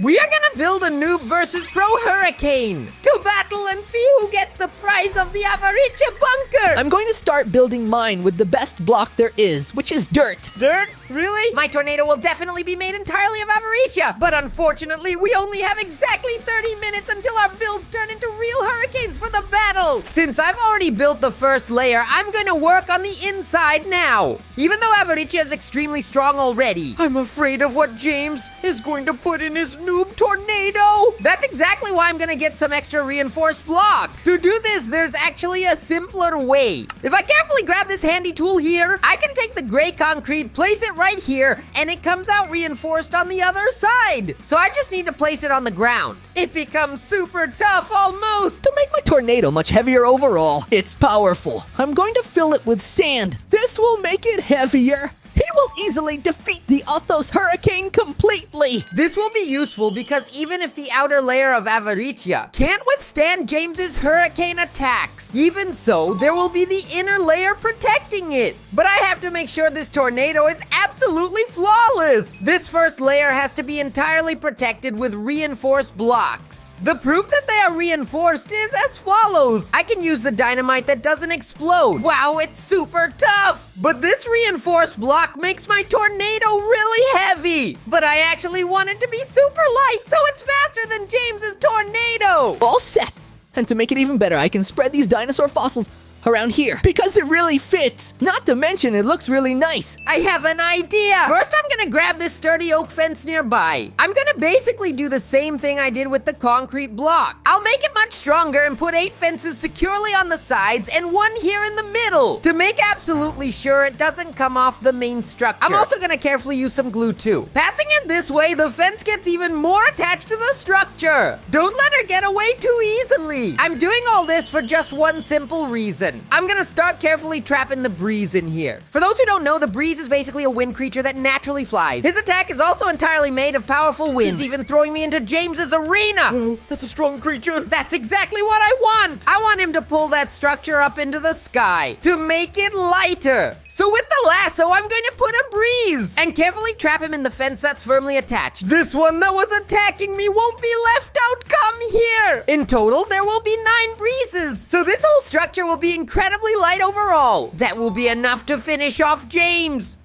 We are gonna build a noob versus pro hurricane to battle and see who gets the prize of the Avaricia bunker. I'm going to start building mine with the best block there is, which is dirt. Dirt? Really? My tornado will definitely be made entirely of Avaricia, but unfortunately, we only have exactly 30 minutes until our builds turn into real hurricanes for the battle. Since I've already built the first layer, I'm going to work on the inside now. Even though Avaricia is extremely strong already, I'm afraid of what James is going to put in his noob tornado. That's exactly why I'm going to get some extra reinforced block. To do this, there's actually a simpler way. If I carefully grab this handy tool here, I can take the gray concrete, place it right here, and it comes out reinforced on the other side. So I just need to place it on the ground. It becomes super tough almost. To make my tornado much heavier overall, it's powerful. I'm going to fill it with sand. This will make it heavier. He will easily defeat the Athos hurricane completely. This will be useful because even if the outer layer of Avaricia can't withstand James's hurricane attacks, even so, there will be the inner layer protecting it. But I have to make sure this tornado is absolutely flawless. This first layer has to be entirely protected with reinforced blocks. The proof that they are reinforced is as follows. I can use the dynamite that doesn't explode. Wow, it's super tough. But this reinforced block makes my tornado really heavy. But I actually want it to be super light, so it's faster than James's tornado. All set. And to make it even better, I can spread these dinosaur fossils around here because it really fits. Not to mention, it looks really nice. I have an idea. First, I'm gonna grab this sturdy oak fence nearby. I'm gonna basically do the same thing I did with the concrete block. I'll make it much stronger and put 8 fences securely on the sides and 1 here in the middle to make absolutely sure it doesn't come off the main structure. I'm also gonna carefully use some glue too. Passing it this way, the fence gets even more attached to the structure. Don't let her get away too easily. I'm doing all this for just one simple reason. I'm gonna start carefully trapping the breeze in here. For those who don't know, the breeze is basically a wind creature that naturally flies. His attack is also entirely made of powerful wind. He's even throwing me into James's arena. Oh, that's a strong creature. That's exactly what I want. I want him to pull that structure up into the sky to make it lighter. So with the lasso, I'm going to put a breeze and carefully trap him in the fence that's firmly attached. This one that was attacking me won't be left out. Come here. In total, there will be 9 breezes. So this whole structure will be incredibly light overall. That will be enough to finish off James.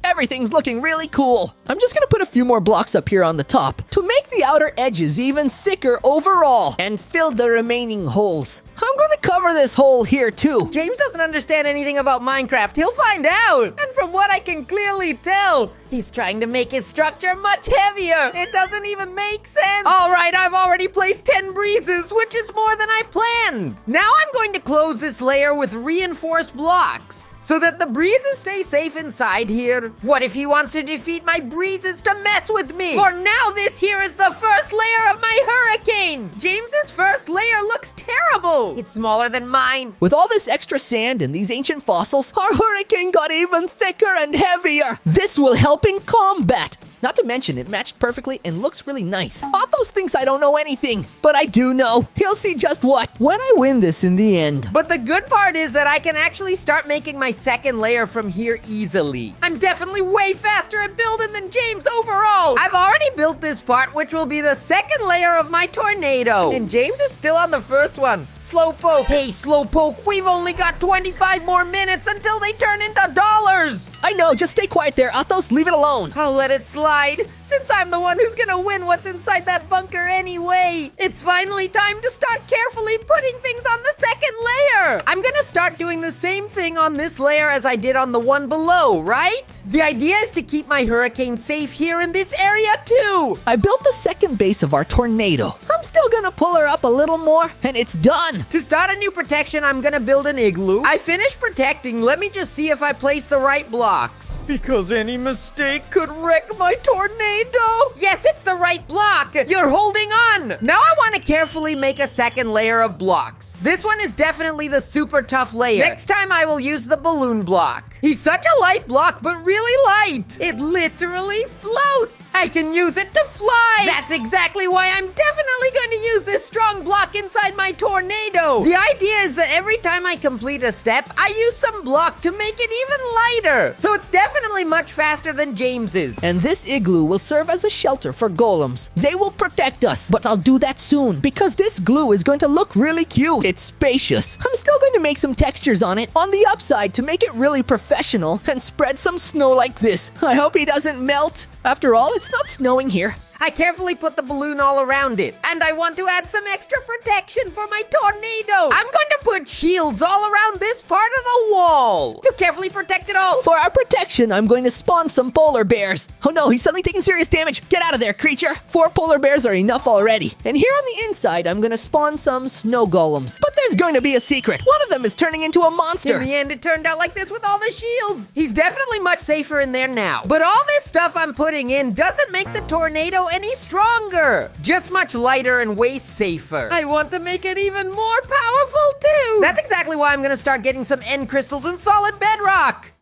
Everything's looking really cool. I'm just gonna put a few more blocks up here on the top to make the outer edges even thicker overall and fill the remaining holes. I'm gonna cover this hole here too. James doesn't understand anything about Minecraft. He'll find out. And from what I can clearly tell, he's trying to make his structure much heavier. It doesn't even make sense. All right, I've already placed 10 breezes, which is more than I planned. Now I'm going to close this layer with reinforced blocks so that the breezes stay safe inside here. What if he wants to defeat my breezes to mess with me? For now, this here is the first layer of my hurricane. James's first layer looks terrible. It's smaller than mine. With all this extra sand and these ancient fossils, our hurricane got even thicker and heavier. This will help in combat. Not to mention, it matched perfectly and looks really nice. Athos thinks I don't know anything, but I do know. He'll see just what when I win this in the end. But the good part is that I can actually start making my second layer from here easily. I'm definitely way faster at building than James overall. I've already built this part, which will be the second layer of my tornado. And James is still on the first one. Slowpoke. Hey, Slowpoke, we've only got 25 more minutes until they turn into dollars. I know, just stay quiet there, Athos. Leave it alone. I'll let it slide, since I'm the one who's gonna win what's inside that bunker anyway. It's finally time to start carefully putting things on the second layer. I'm gonna start doing the same thing on this layer as I did on the one below, right? The idea is to keep my hurricane safe here in this area too. I built the second base of our tornado. I'm still gonna pull her up a little more, and it's done. To start a new protection, I'm gonna build an igloo. I finished protecting. Let me just see if I place the right blocks, because any mistake could wreck my tornado. Yes, it's the right block. You're holding on. done! Now I want to carefully make a second layer of blocks. This one is definitely the super tough layer. Next time I will use the balloon block. He's such a light block, but really light. It literally floats. I can use it to fly. That's exactly why I'm definitely going to use this strong block inside my tornado. The idea is that every time I complete a step, I use some block to make it even lighter. So it's definitely much faster than James's. And this igloo will serve as a shelter for golems. They will protect us, but I'll do that soon because this glue is going to look really cute. It's spacious. I'm still going to make some textures on it on the upside to make it really professional and spread some snow like this. I hope he doesn't melt. After all, it's not snowing here. I carefully put the balloon all around it. And I want to add some extra protection for my tornado. I'm going to put shields all around this part of the wall to carefully protect it all. For our protection, I'm going to spawn some polar bears. Oh no, he's suddenly taking serious damage. Get out of there, creature. 4 polar bears are enough already. And here on the inside, I'm going to spawn some snow golems. But there's going to be a secret. One of them is turning into a monster. In the end, it turned out like this with all the shields. He's definitely much safer in there now. But all this stuff I'm putting in doesn't make the tornado any stronger. Just much lighter and way safer. I want to make it even more powerful too. That's exactly why I'm gonna start getting some end crystals and solid bedrock.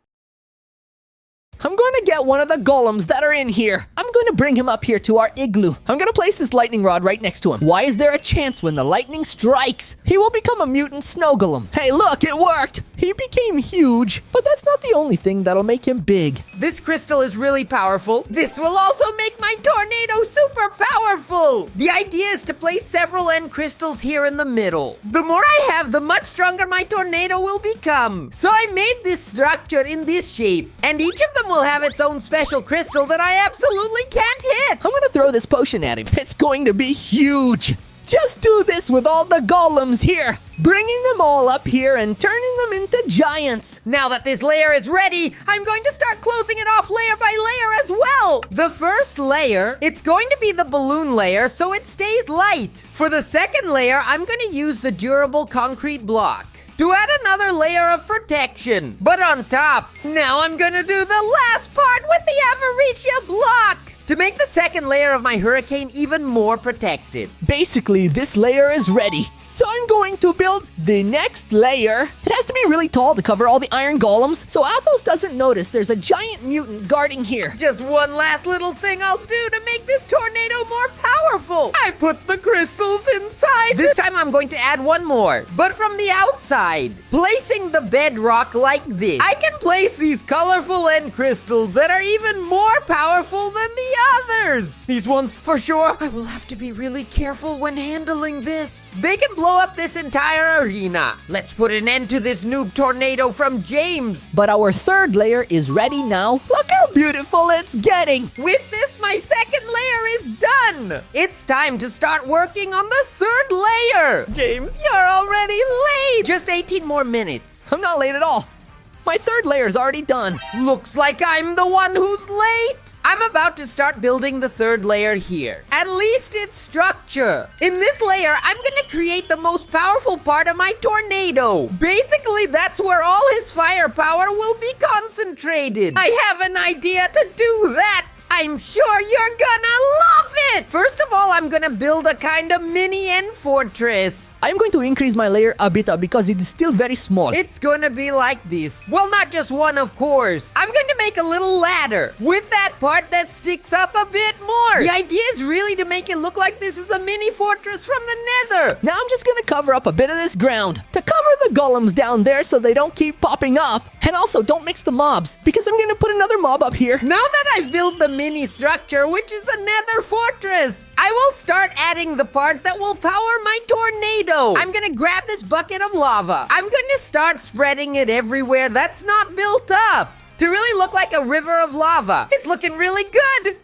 I'm going to get one of the golems that are in here. I'm going to bring him up here to our igloo. I'm going to place this lightning rod right next to him. Why is there a chance when the lightning strikes? He will become a mutant snow golem. Hey, look, it worked. He became huge, but that's not the only thing that'll make him big. This crystal is really powerful. This will also make my tornado super powerful. The idea is to place several end crystals here in the middle. The more I have, the much stronger my tornado will become. So I made this structure in this shape, and each of them will have its own special crystal that I absolutely can't hit. I'm gonna throw this potion at him. It's going to be huge. Just do this with all the golems here, bringing them all up here and turning them into giants. Now that this layer is ready, I'm going to start closing it off layer by layer as well. The first layer, it's going to be the balloon layer so it stays light. For the second layer, I'm going to use the durable concrete block to add another layer of protection. But on top, now I'm gonna do the last part with the Avaricia block to make the second layer of my hurricane even more protected. Basically, this layer is ready. So I'm going to build the next layer. It has to be really tall to cover all the iron golems, so Athos doesn't notice there's a giant mutant guarding here. Just one last little thing I'll do to make this tornado more powerful. I put the crystals inside. This time I'm going to add one more, but from the outside, placing the bedrock like this. I can place these colorful end crystals that are even more powerful than the others. These ones, for sure, I will have to be really careful when handling this. They can blow up this entire arena. Let's put an end to this noob tornado from James. But our third layer is ready now. Look how beautiful it's getting. With this, my second layer is done. It's time to start working on the third layer. James, you're already late. Just 18 more minutes. I'm not late at all. My third layer is already done. Looks like I'm the one who's late. I'm about to start building the third layer here. At least its structure. In this layer, I'm gonna create the most powerful part of my tornado. Basically, that's where all his firepower will be concentrated. I have an idea to do that. I'm sure you're gonna love it! First of all, I'm gonna build a kind of mini end fortress. I'm going to increase my layer a bit because it is still very small. It's gonna be like this. Well, not just one, of course. I'm going to make a little ladder with that part that sticks up a bit more. The idea is really to make it look like this is a mini fortress from the nether. Now I'm just going to cover up a bit of this ground to cover the golems down there so they don't keep popping up. And also, don't mix the mobs because I'm going to put another mob up here. Now that I've built the mini structure, which is a nether fortress, I will start adding the part that will power my tornado. I'm gonna grab this bucket of lava. I'm gonna start spreading it everywhere that's not built up to really look like a river of lava. It's looking really good.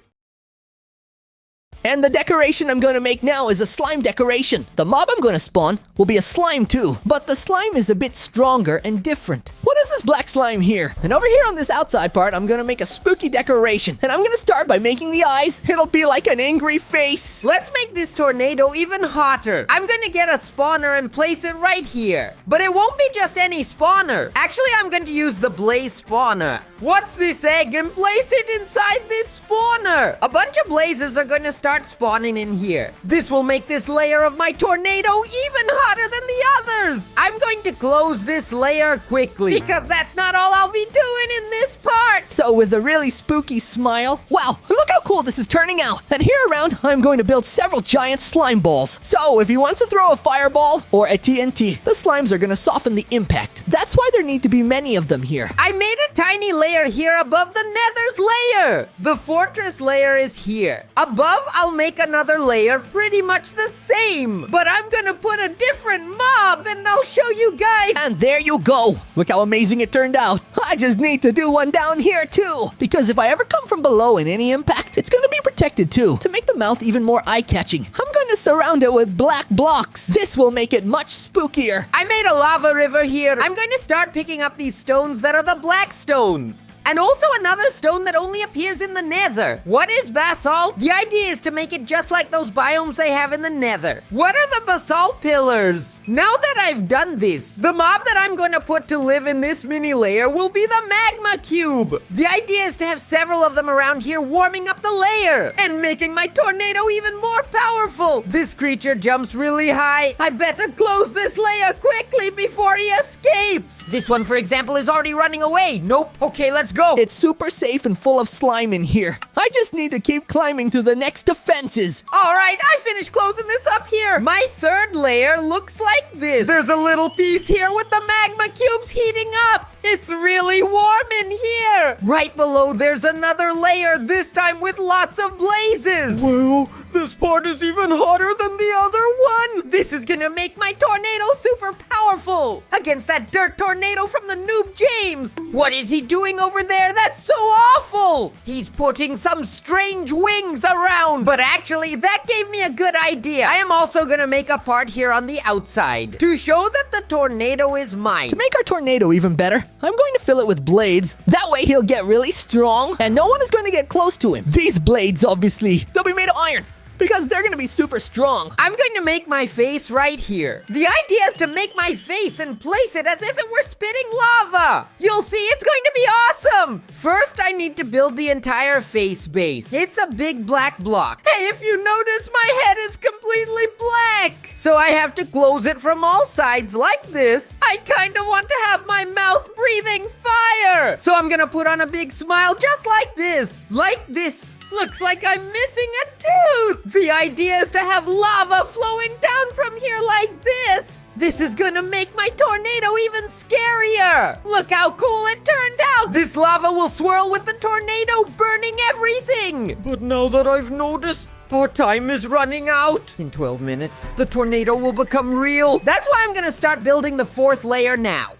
And the decoration I'm going to make now is a slime decoration. The mob I'm going to spawn will be a slime too, but the slime is a bit stronger and different. What is this black slime here? And over here on this outside part, I'm going to make a spooky decoration. And I'm going to start by making the eyes. It'll be like an angry face. Let's make this tornado even hotter. I'm going to get a spawner and place it right here. But it won't be just any spawner. Actually, I'm going to use the blaze spawner. What's this egg? And place it inside this spawner. A bunch of blazes are going to start spawning in here. This will make this layer of my tornado even hotter than the others. I'm going to close this layer quickly because that's not all I'll be doing in this part. So with a really spooky smile, wow, look how cool this is turning out. And here around, I'm going to build several giant slime balls. So if he wants to throw a fireball or a TNT, the slimes are going to soften the impact. That's why there need to be many of them here. I made a tiny layer here above the nether's layer. The fortress layer is here. Above, I'll make another layer pretty much the same. But I'm gonna put a different mob and I'll show you guys. And there you go. Look how amazing it turned out. I just need to do one down here too. Because if I ever come from below in any impact, it's going to be protected too. To make the mouth even more eye-catching, I'm going to surround it with black blocks. This will make it much spookier. I made a lava river here. I'm going to start picking up these stones that are the black stones. And also another stone that only appears in the nether. What is basalt? The idea is to make it just like those biomes they have in the nether. What are the basalt pillars? Now that I've done this, the mob that I'm going to put to live in this mini layer will be the magma cube. The idea is to have several of them around here warming up the layer and making my tornado even more powerful. This creature jumps really high. I better close this layer quickly before he escapes. This one, for example, is already running away. Nope. Okay, let's go. It's super safe and full of slime in here. I just need to keep climbing to the next defenses. All right, I finished closing this up here. My third layer looks like this. There's a little piece here with the magma cubes heating up. It's really warm in here. Right below, there's another layer, this time with lots of blazes. Whoa, this part is even hotter than the other one. This is gonna make my tornado super powerful against that dirt tornado from the noob James. What is he doing over there? That's so awful. He's putting some strange wings around. But actually, that gave me a good idea. I am also gonna make a part here on the outside to show that the tornado is mine. To make our tornado even better, I'm going to fill it with blades. That way he'll get really strong and no one is going to get close to him. These blades, obviously, they'll be made of iron because they're going to be super strong. I'm going to make my face right here. The idea is to make my face and place it as if it were spitting lava. You'll see, it's going to be awesome. First, I need to build the entire face base. It's a big black block. Hey, if you notice, my head is completely black. So I have to close it from all sides like this. I kind of want to have my mouth breathing fire. So I'm going to put on a big smile just like this. Like this. Looks like I'm missing a tooth. The idea is to have lava flowing down from here like this. This is gonna make my tornado even scarier. Look how cool it turned out. This lava will swirl with the tornado, burning everything. But now that I've noticed, our time is running out. In 12 minutes, the tornado will become real. That's why I'm gonna start building the fourth layer now.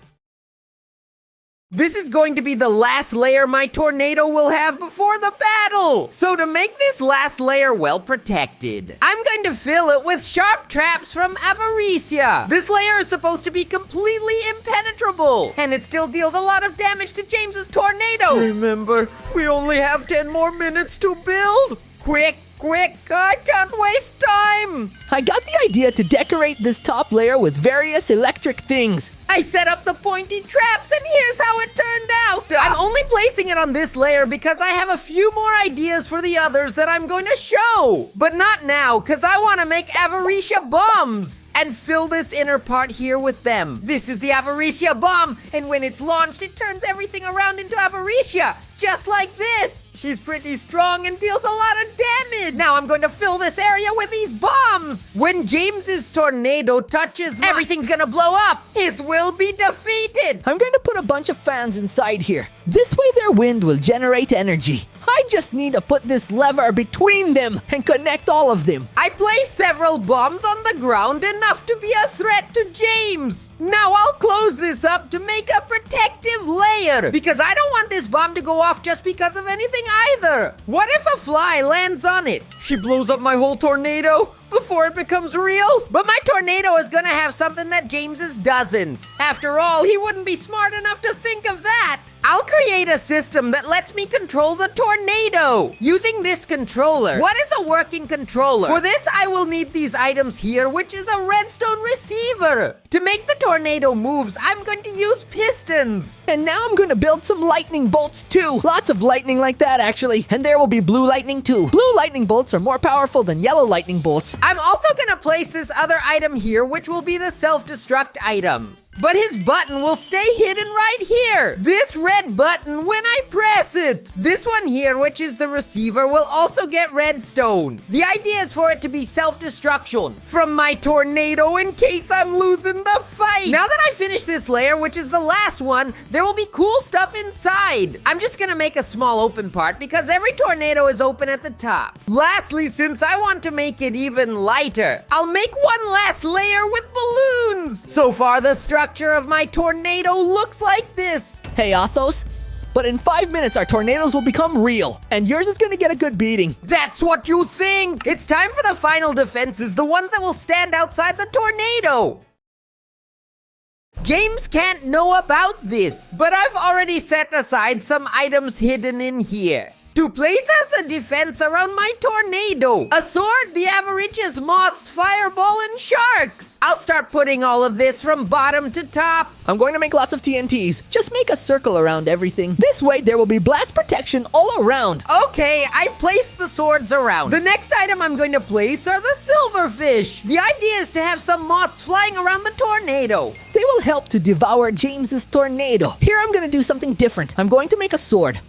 This is going to be the last layer my tornado will have before the battle. So to make this last layer well protected, I'm going to fill it with sharp traps from Avaricia. This layer is supposed to be completely impenetrable, and it still deals a lot of damage to James's tornado. Remember, we only have 10 more minutes to build. Quick, I can't waste time. I got the idea to decorate this top layer with various electric things. I set up the pointy traps, and here's how it turned out. I'm only placing it on this layer because I have a few more ideas for the others that I'm going to show. But not now, because I want to make Avaricia bombs and fill this inner part here with them. This is the Avaricia bomb, and when it's launched, it turns everything around into Avaricia, just like this. She's pretty strong and deals a lot of damage. Now I'm going to fill this area with these bombs. When James's tornado touches, everything's gonna blow up. His will be defeated. I'm going to put a bunch of fans inside here. This way their wind will generate energy. I just need to put this lever between them and connect all of them. I placed several bombs on the ground, enough to be a threat to James. Now I'll close this up to make a protective layer, because I don't want this bomb to go off just because of anything either. What if a fly lands on it? She blows up my whole tornado? before it becomes real. But my tornado is gonna have something that James's doesn't. After all, he wouldn't be smart enough to think of that. I'll create a system that lets me control the tornado using this controller. What is a working controller? For this, I will need these items here, which is a redstone receiver. To make the tornado moves, I'm going to use pistons. And now I'm going to build some lightning bolts too. Lots of lightning like that, actually. And there will be blue lightning too. Blue lightning bolts are more powerful than yellow lightning bolts. I'm also gonna place this other item here, which will be the self-destruct item. But his button will stay hidden right here. This red button when I press it. This one here, which is the receiver, will also get redstone. The idea is for it to be self-destruction from my tornado in case I'm losing the fight. Now that I finish this layer, which is the last one, there will be cool stuff inside. I'm just gonna make a small open part because every tornado is open at the top. Lastly, since I want to make it even lighter, I'll make one last layer with balloons. So far, the structure of my tornado looks like this. Hey, Athos. But in 5 minutes, our tornadoes will become real. And yours is going to get a good beating. That's what you think. It's time for the final defenses, the ones that will stand outside the tornado. James can't know about this, but I've already set aside some items hidden in here to place as a defense around my tornado. A sword, the averages, moths, fireball, and sharks. I'll start putting all of this from bottom to top. I'm going to make lots of TNTs. Just make a circle around everything. This way, there will be blast protection all around. Okay, I placed the swords around. The next item I'm going to place are the silverfish. The idea is to have some moths flying around the tornado. They will help to devour James's tornado. Here, I'm going to do something different. I'm going to make a sword,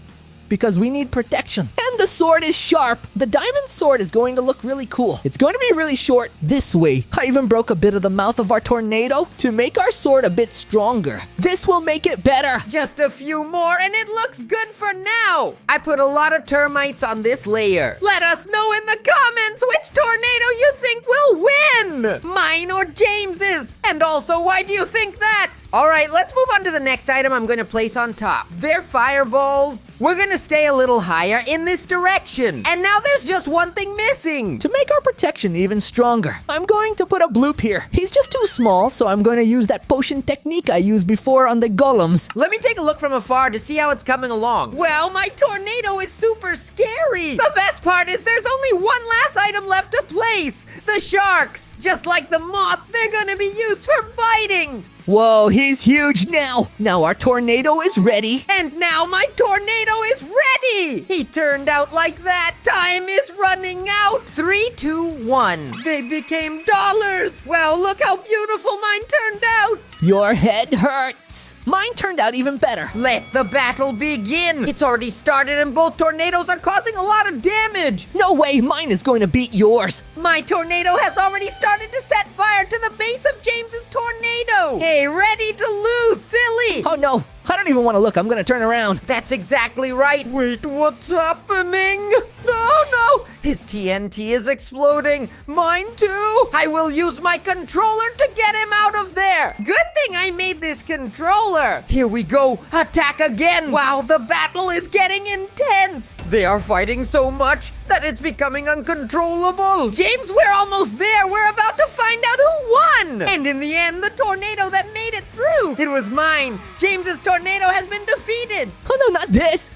because we need protection. And the sword is sharp. The diamond sword is going to look really cool. It's going to be really short this way. I even broke a bit of the mouth of our tornado to make our sword a bit stronger. This will make it better. Just a few more and it looks good for now. I put a lot of termites on this layer. Let us know in the comments which tornado you think will win. Mine or James's. And also, why do you think that? All right, let's move on to the next item I'm going to place on top. They're fireballs. We're going to stay a little higher in this direction. And now there's just one thing missing. To make our protection even stronger, I'm going to put a bloop here. He's just too small, so I'm going to use that potion technique I used before on the golems. Let me take a look from afar to see how it's coming along. Well, my tornado is super scary. The best part is there's only one last item left to place. The sharks. Just like the moth, they're going to be used for biting. Whoa, he's huge now. Now our tornado is ready. And now my tornado is ready. He turned out like that. Time is running out. 3, 2, 1. They became dollars. Well, look how beautiful mine turned out. Your head hurts. Mine turned out even better. Let the battle begin. It's already started and both tornadoes are causing a lot of damage. No way, mine is going to beat yours. My tornado has already started to set fire to the base of James's tornado. Hey, ready to lose, silly. Oh no, I don't even want to look. I'm going to turn around. That's exactly right. Wait, what's happening? No. His TNT is exploding. Mine too. I will use my controller to get him out of there. Good thing I made this controller. Here we go. Attack again. Wow, the battle is getting intense. They are fighting so much that it's becoming uncontrollable. James, we're almost there. We're about to find out who won. And in the end, the tornado that made it through. It was mine. James's tornado has been defeated. Oh no, not this.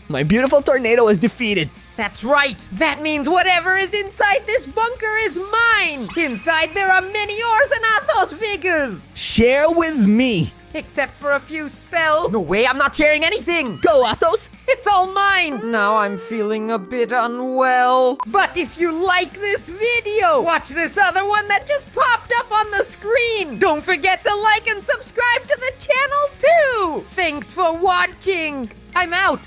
My beautiful tornado is defeated. That's right. That means whatever is inside this bunker is mine. Inside there are many ores and Athos figures. Share with me. Except for a few spells. No way, I'm not sharing anything. Go, Athos. It's all mine. Now I'm feeling a bit unwell. But if you like this video, watch this other one that just popped up on the screen. Don't forget to like and subscribe to the channel too. Thanks for watching. I'm out.